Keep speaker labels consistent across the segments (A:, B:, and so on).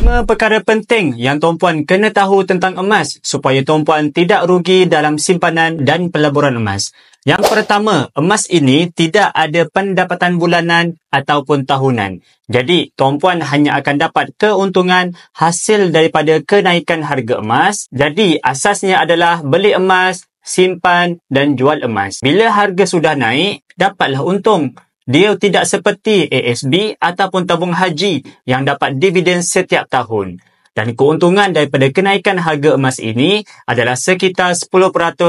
A: 5 perkara penting yang tuan-puan kena tahu tentang emas supaya tuan-puan tidak rugi dalam simpanan dan pelaburan emas. Yang pertama, emas ini tidak ada pendapatan bulanan ataupun tahunan. Jadi, tuan-puan hanya akan dapat keuntungan hasil daripada kenaikan harga emas. Jadi, asasnya adalah beli emas, simpan dan jual emas. Bila harga sudah naik, dapatlah untung. Dia tidak seperti ASB ataupun tabung haji yang dapat dividen setiap tahun. Dan keuntungan daripada kenaikan harga emas ini adalah sekitar 10%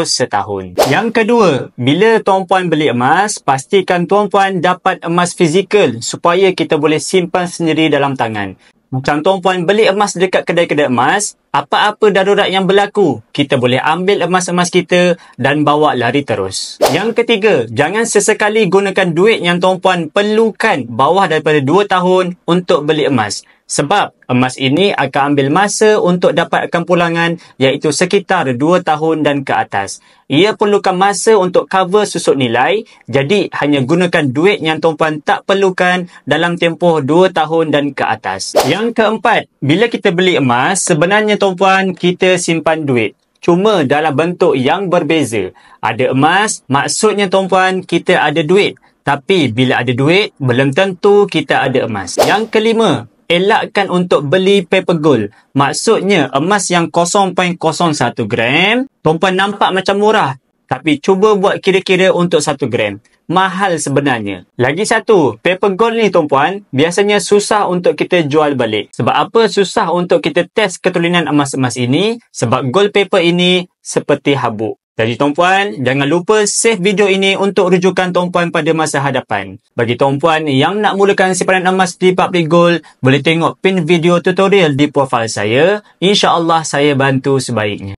A: setahun. Yang kedua, bila tuan-puan beli emas, pastikan tuan-puan dapat emas fizikal supaya kita boleh simpan sendiri dalam tangan. Macam tuan-puan beli emas dekat kedai-kedai emas, apa-apa darurat yang berlaku, kita boleh ambil emas-emas kita dan bawa lari terus. Yang ketiga, jangan sesekali gunakan duit yang tuan-puan perlukan bawah daripada 2 tahun untuk beli emas. Sebab emas ini akan ambil masa untuk dapatkan pulangan iaitu sekitar 2 tahun dan ke atas. Ia perlukan masa untuk cover susut nilai, jadi hanya gunakan duit yang tuan-puan tak perlukan dalam tempoh 2 tahun dan ke atas. Yang keempat, bila kita beli emas, sebenarnya tuan-puan kita simpan duit. Cuma dalam bentuk yang berbeza. Ada emas, maksudnya tuan-puan kita ada duit. Tapi bila ada duit, belum tentu kita ada emas. Yang kelima, elakkan untuk beli paper gold. Maksudnya emas yang 0.01 gram, tuan-puan nampak macam murah. Tapi cuba buat kira-kira untuk 1 gram. Mahal sebenarnya. Lagi satu, paper gold ni tuan-puan, biasanya susah untuk kita jual balik. Sebab apa susah untuk kita test ketulinan emas-emas ini? Sebab gold paper ini seperti habuk. Jadi tuan-puan, jangan lupa save video ini untuk rujukan tuan-puan pada masa hadapan. Bagi tuan-puan yang nak mulakan simpanan emas di Public Gold, boleh tengok pin video tutorial di profil saya. InsyaAllah saya bantu sebaiknya.